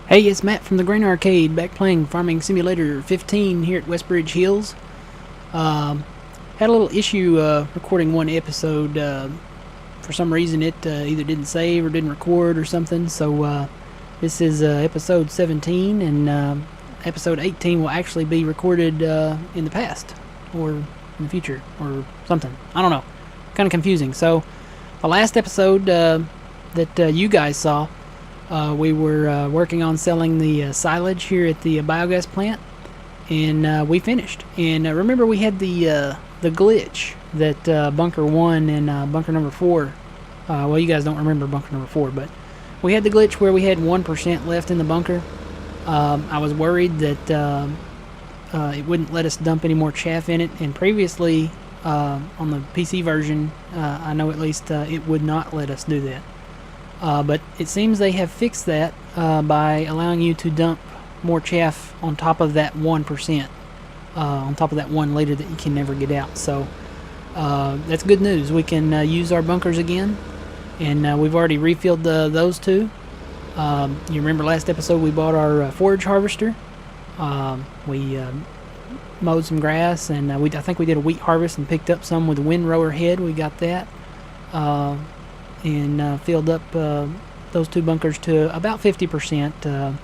Hey, it's Matt from the Grain Arcade, back playing Farming Simulator 15 here at Westbridge Hills. Um, Had a little issue recording one episode. For some reason, it either didn't save or didn't record or something. So this is episode 17, and episode 18 will actually be recorded in the past or in the future or something. I don't know. Kind of confusing. So the last episode that you guys saw. We were working on selling the silage here at the biogas plant, and we finished. And remember, we had the glitch that bunker 1 and bunker number 4. Well, you guys don't remember bunker number 4, but we had the glitch where we had 1% left in the bunker. I was worried that it wouldn't let us dump any more chaff in it, and previously on the PC version, I know at least it would not let us do that. But it seems they have fixed that by allowing you to dump more chaff on top of that 1%, on top of that 1 liter that you can never get out. So that's good news. We can use our bunkers again, and we've already refilled those two. You remember last episode we bought our forage harvester. We mowed some grass, and I think we did a wheat harvest and picked up some with a windrower head. We got that. And filled up those two bunkers to about 50%.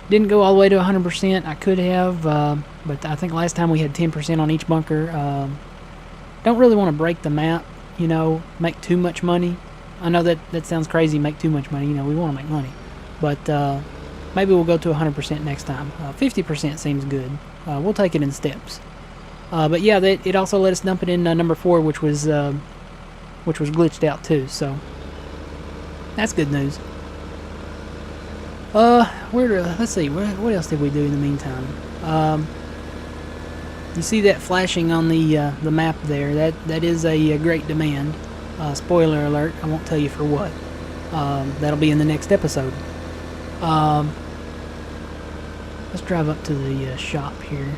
Didn't go all the way to 100%. I could have, but I think last time we had 10% on each bunker. Don't really want to break the map, make too much money. I know that sounds crazy, make too much money. We want to make money. But maybe we'll go to 100% next time. 50% seems good. We'll take it in steps. But yeah, it also let us dump it in number 4, which was glitched out too, so that's good news. Let's see, what else did we do in the meantime? You see that flashing on the map there? That is a great demand. Spoiler alert, I won't tell you for what. That'll be in the next episode. Let's drive up to the shop here.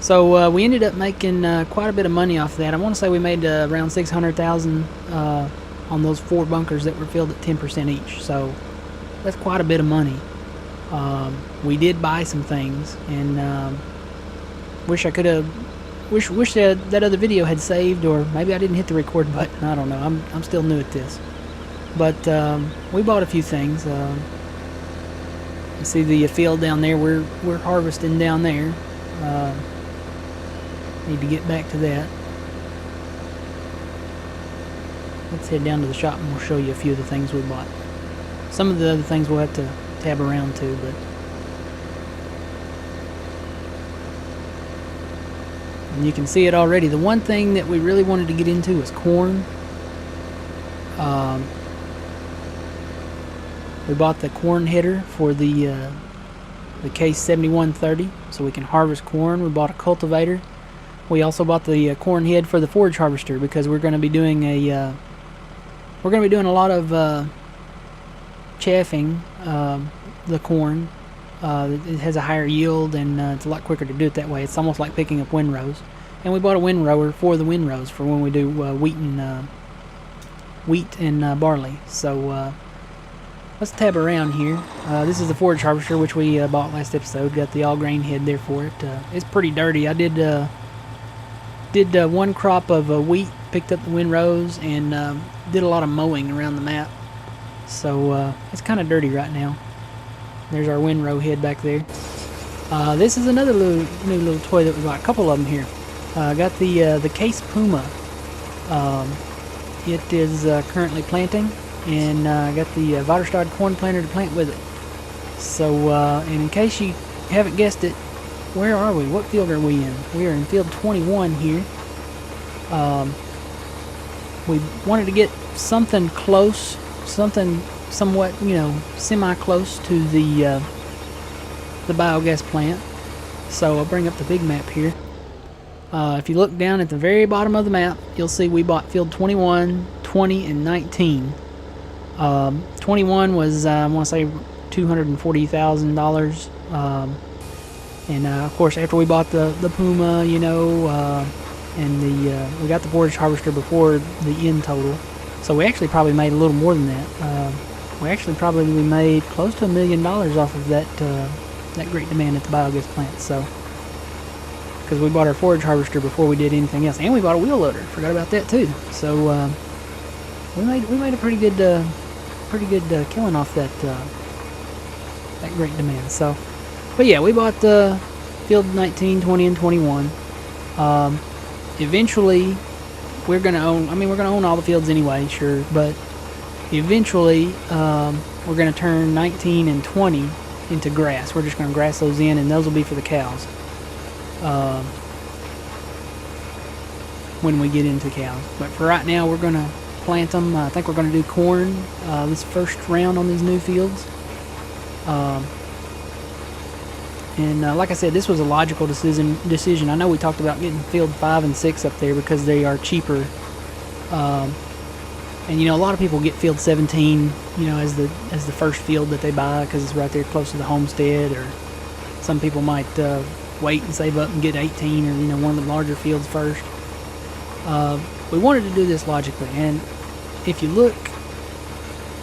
So we ended up making quite a bit of money off that. I want to say we made around $600,000 on those 4 bunkers that were filled at 10% each. So that's quite a bit of money. We did buy some things, and wish I could have. Wish that other video had saved, or maybe I didn't hit the record button. I don't know. I'm still new at this, but we bought a few things. You see the field down there? We're harvesting down there. Need to get back to that. Let's head down to the shop and we'll show you a few of the things we bought. Some of the other things we'll have to tab around to, but and you can see it already. The one thing that we really wanted to get into was corn. We bought the corn header for the case 7130, so we can harvest corn. We bought a cultivator. We also bought the corn head for the forage harvester because we're going to be doing a lot of chaffing the corn. It has a higher yield, and it's a lot quicker to do it that way. It's almost like picking up windrows. And we bought a windrower for the windrows for when we do wheat and barley. So let's tab around here. This is the forage harvester, which we bought last episode. Got the all grain head there for it. It's pretty dirty. I did one crop of wheat, picked up the windrows, and did a lot of mowing around the map. So it's kind of dirty right now. There's our windrow head back there. This is another new little toy that we bought. A couple of them here. Got the Case Puma. It is currently planting, and I got the Vaterstad corn planter to plant with it. So, and in case you haven't guessed it, where are we? What field are we in? We are in field 21 here. We wanted to get something close, something somewhat, semi-close to the biogas plant. So I'll bring up the big map here. If you look down at the very bottom of the map, you'll see we bought field 21, 20, and 19. 21 was, I want to say, $240,000. And of course, after we bought the Puma, and we got the forage harvester before the end total, so we actually probably made a little more than that. We actually probably made close to $1 million off of that that great demand at the biogas plant. So, because we bought our forage harvester before we did anything else, and we bought a wheel loader. Forgot about that too. So we made a pretty good killing off that that great demand. So, but yeah, we bought the field 19, 20, and 21. Eventually, we're gonna own. I mean, we're gonna own all the fields anyway, sure. But eventually, we're gonna turn 19 and 20 into grass. We're just gonna grass those in, and those will be for the cows. When we get into cows. But for right now, we're gonna plant them. I think we're gonna do corn this first round on these new fields. And like I said, this was a logical decision. I know we talked about getting field 5 and 6 up there because they are cheaper. And you know, a lot of people get field 17, you know, as the first field that they buy because it's right there close to the homestead. Or some people might wait and save up and get 18 or, you know, one of the larger fields first. We wanted to do this logically, and if you look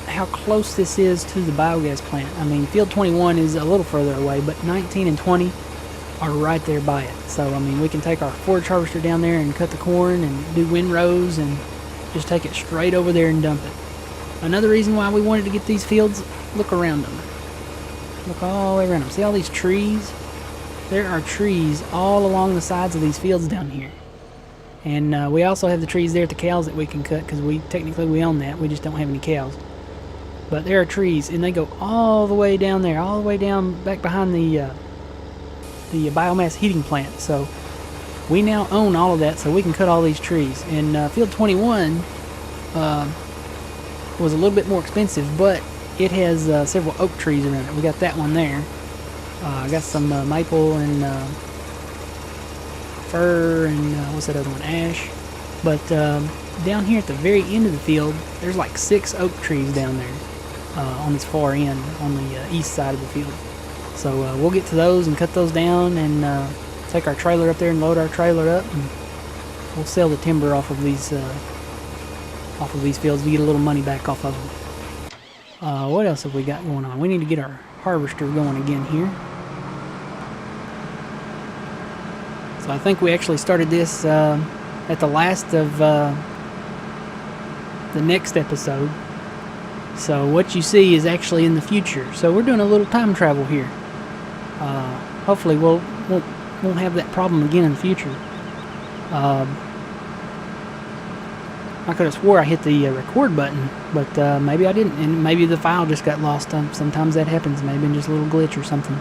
how close this is to the biogas plant, I mean, field 21 is a little further away, but 19 and 20 are right there by it. So, I mean, we can take our forage harvester down there and cut the corn and do windrows and just take it straight over there and dump it. Another reason why we wanted to get these fields, look around them. Look all the way around them. See all these trees? There are trees all along the sides of these fields down here. And we also have the trees there at the cows that we can cut because we own that. We just don't have any cows. But there are trees, and they go all the way down there, all the way down back behind the biomass heating plant. So we now own all of that, so we can cut all these trees. And field 21 was a little bit more expensive, but it has several oak trees around it. We got that one there. I got some maple and fir and what's that other one, ash. But down here at the very end of the field, there's like 6 oak trees down there on this far end, on the east side of the field. So we'll get to those and cut those down and take our trailer up there and load our trailer up, and we'll sell the timber off of these fields to get a little money back off of them. What else have we got going on? We need to get our harvester going again here. So I think we actually started this at the last of the next episode. So what you see is actually in the future. So we're doing a little time travel here. Hopefully we'll won't have that problem again in the future. I could have swore I hit the record button, but maybe I didn't, and maybe the file just got lost. Sometimes that happens. Maybe just a little glitch or something.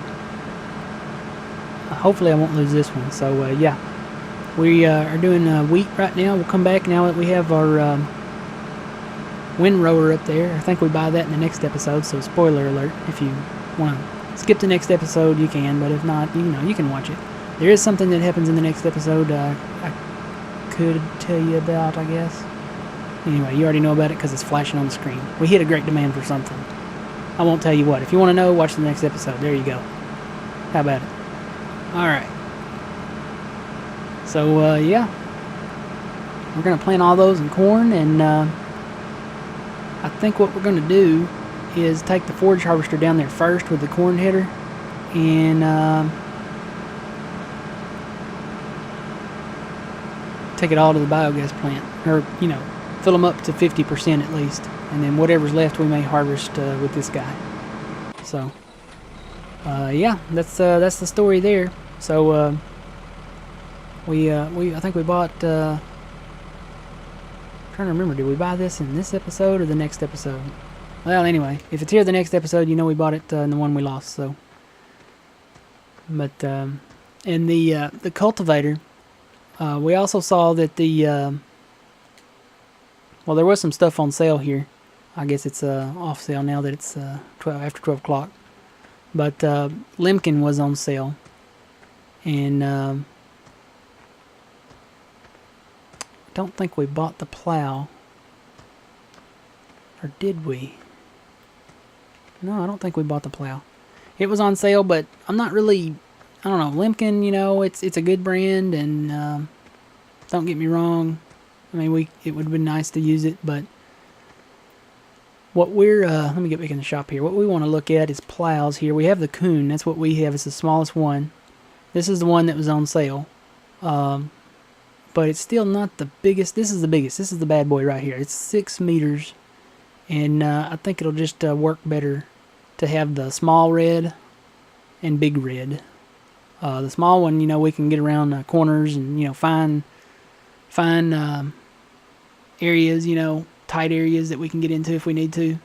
Hopefully I won't lose this one. So yeah, we are doing wheat right now. We'll come back now that we have our windrower up there. I think we buy that in the next episode, so spoiler alert. If you want to skip the next episode, you can, but if not, you know, you can watch it. There is something that happens in the next episode I could tell you about, I guess. Anyway, you already know about it because it's flashing on the screen. We hit a great demand for something. I won't tell you what. If you want to know, watch the next episode. There you go. How about it? Alright. So, yeah. We're going to plant all those in corn, and I think what we're going to do is take the forage harvester down there first with the corn header, and take it all to the biogas plant, or, you know, fill them up to 50% at least, and then whatever's left we may harvest with this guy. So yeah, that's the story there. So I think we bought I'm trying to remember, did we buy this in this episode or the next episode? Well, anyway, if it's here the next episode, you know we bought it in the one we lost. So, but and the cultivator, we also saw that well, there was some stuff on sale here. I guess it's off sale now that it's after 12 o'clock. But Lemkin was on sale, and I don't think we bought the plow, or did we? No, I don't think we bought the plow. It was on sale, but I'm not really, I don't know, Lemkin, you know, it's a good brand, and don't get me wrong, I mean, it would have been nice to use it, but What we're, let me get back in the shop here. What we want to look at is plows here. We have the Coon. That's what we have. It's the smallest one. This is the one that was on sale. But it's still not the biggest. This is the biggest. This is the bad boy right here. It's 6 meters. And I think it'll just work better to have the small red and big red. The small one, we can get around corners and, find areas, tight areas that we can get into if we need to.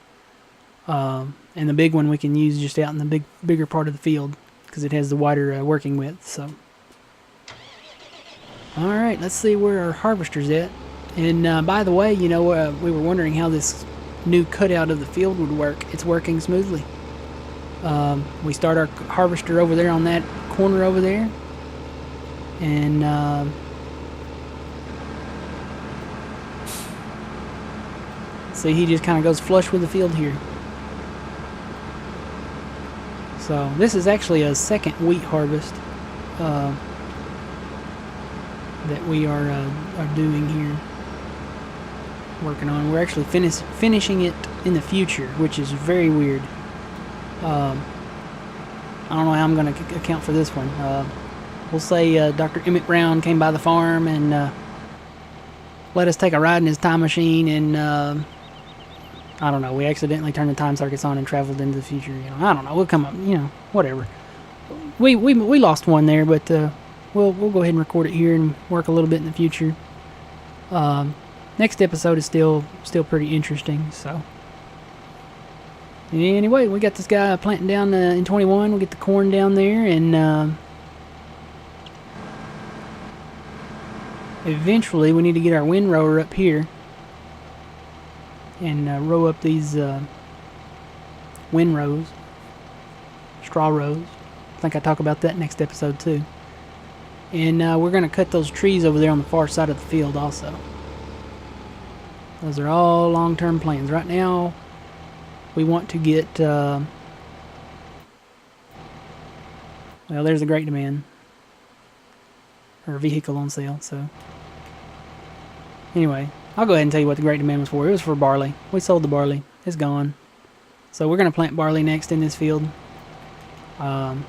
And the big one we can use just out in the bigger part of the field because it has the wider working width. So, all right, let's see where our harvester's at. And by the way, we were wondering how this new cutout of the field would work. It's working smoothly. We start our harvester over there on that corner over there, and see, he just kind of goes flush with the field here. So this is actually a second wheat harvest that we are doing here, working on. We're actually finishing it in the future, which is very weird. I don't know how I'm going to account for this one. We'll say Dr. Emmett Brown came by the farm and let us take a ride in his time machine, and I don't know, we accidentally turned the time circuits on and traveled into the future. I don't know, we'll come up, whatever. We lost one there, but we'll go ahead and record it here and work a little bit in the future. Next episode is still pretty interesting, so. Anyway, we got this guy planting down in 21. We'll get the corn down there, and eventually we need to get our windrower up here and row up these windrows, straw rows. I think I talk about that next episode too. And we're going to cut those trees over there on the far side of the field also. Those are all long-term plans. Right now, we want to get, well, there's a great demand, or a vehicle on sale, so. Anyway, I'll go ahead and tell you what the great demand was for. It was for barley. We sold the barley. It's gone. So we're going to plant barley next in this field. And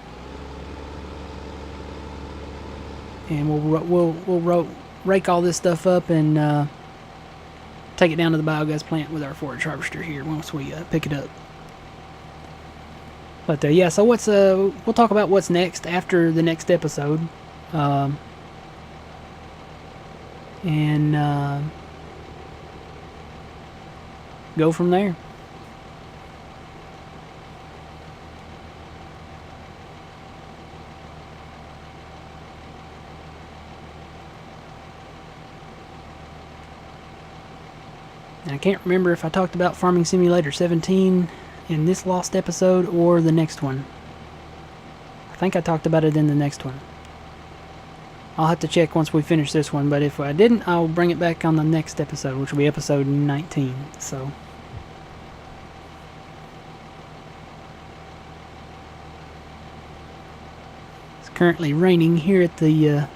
we'll rake all this stuff up and take it down to the biogas plant with our forage harvester here once we pick it up. But yeah, so we'll talk about what's next after the next episode, and go from there. And I can't remember if I talked about Farming Simulator 17 in this lost episode or the next one. I think I talked about it in the next one. I'll have to check once we finish this one, but if I didn't, I'll bring it back on the next episode, which will be episode 19. So, it's currently raining here at the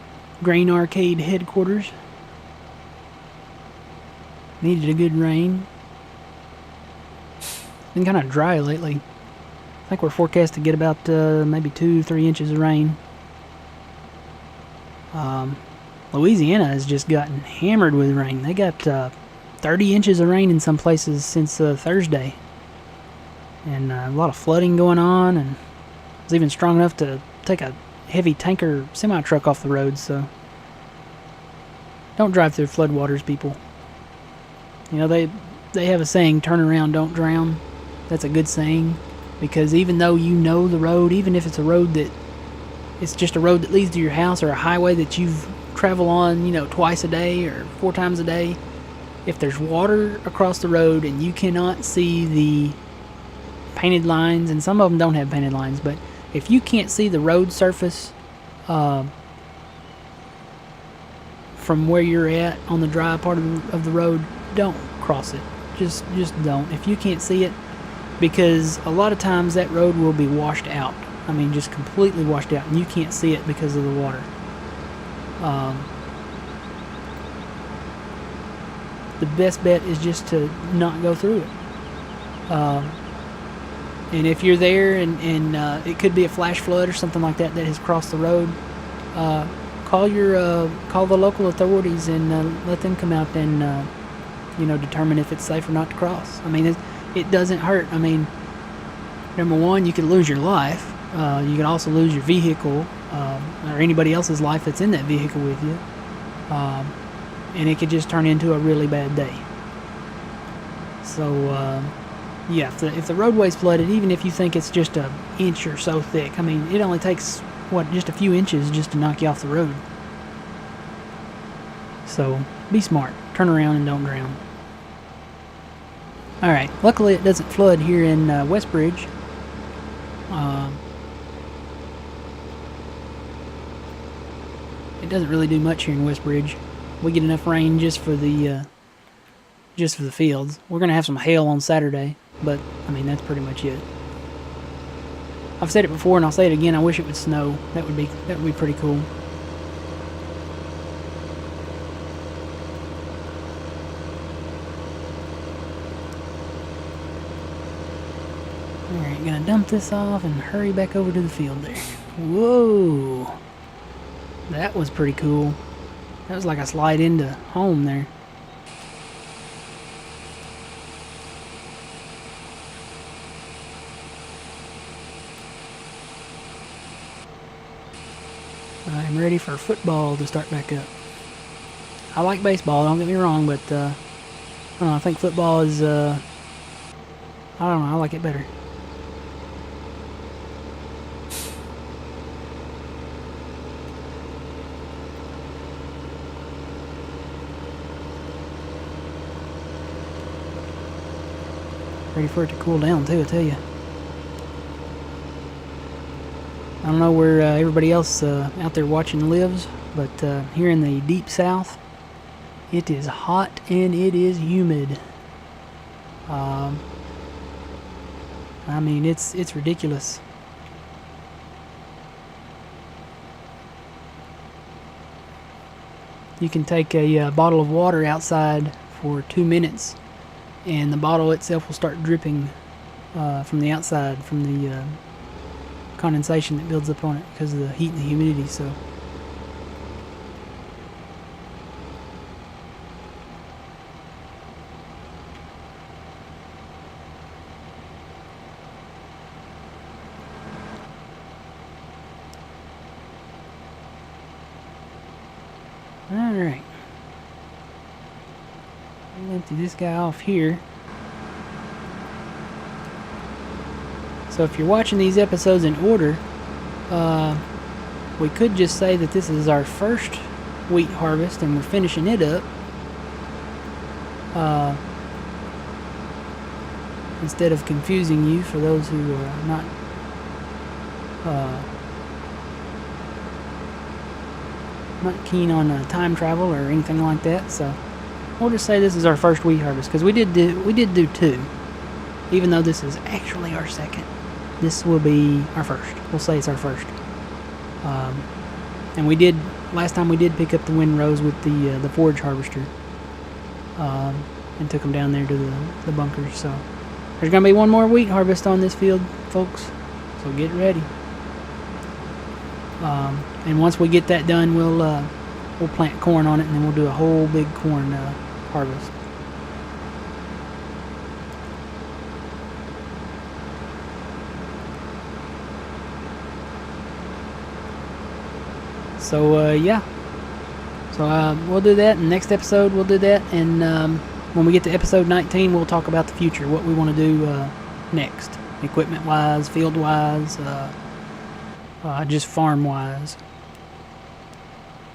Grain Arcade headquarters. Needed a good rain. It's been kind of dry lately. I think we're forecast to get about maybe 2-3 inches of rain. Louisiana has just gotten hammered with rain. They got 30 inches of rain in some places since Thursday. And a lot of flooding going on, and it was even strong enough to take a heavy tanker semi-truck off the road, so don't drive through floodwaters, people. They have a saying, turn around, don't drown. That's a good saying, because even though you know the road, even if it's a road that it's just a road that leads to your house or a highway that you've traveled on, twice a day or 4 times a day, if there's water across the road and you cannot see the painted lines, and some of them don't have painted lines, but if you can't see the road surface from where you're at on the dry part of the road, don't cross it. Just don't. If you can't see it, because a lot of times that road will be washed out. I mean, just completely washed out, and you can't see it because of the water. The best bet is just to not go through it. And if you're there and it could be a flash flood or something like that has crossed the road, call the local authorities and let them come out and determine if it's safe or not to cross. I mean, it doesn't hurt. I mean, number one, you could lose your life. You could also lose your vehicle or anybody else's life that's in that vehicle with you. And it could just turn into a really bad day. So, yeah, if the roadway's flooded, even if you think it's just an inch or so thick, I mean, it only takes, just a few inches just to knock you off the road. So, be smart. Turn around and don't drown. Alright, luckily it doesn't flood here in Westbridge. It doesn't really do much here in Westbridge. We get enough rain just for the fields. We're gonna have some hail on Saturday, but I mean that's pretty much it. I've said it before and I'll say it again. I wish it would snow. That would be pretty cool. Alright, gonna dump this off and hurry back over to the field there. Whoa! That was pretty cool. That was like a slide into home there. I'm ready for football to start back up. I like baseball, don't get me wrong, but I don't know, I think football is, I don't know, I like it better. Ready for it to cool down too, I tell you. I don't know where everybody else out there watching lives, but here in the deep south, it is hot and it is humid. I mean, it's ridiculous. You can take a bottle of water outside for 2 minutes, and the bottle itself will start dripping from the outside, from the condensation that builds up on it because of the heat and the humidity. So alright, I'll empty this guy off here. So if you're watching these episodes in order, we could just say that this is our first wheat harvest and we're finishing it up. Instead of confusing you, for those who are not keen on time travel or anything like that, so we'll just say this is our first wheat harvest, because we did do two, even though this is actually our second. This will be our first. We'll say it's our first. And last time we did pick up the windrows with the forage harvester, and took them down there to the bunkers. So there's gonna be one more wheat harvest on this field, folks. So get ready. And once we get that done, we'll plant corn on it, and then we'll do a whole big corn harvest. So yeah, so we'll do that in the next episode. We'll do that, and when we get to episode 19, we'll talk about the future, what we want to do next, equipment wise, field wise, just farm wise.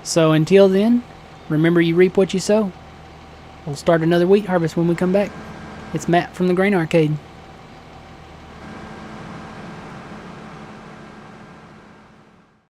So until then, remember, you reap what you sow. We'll start another wheat harvest when we come back. It's Matt from the Grain Arcade.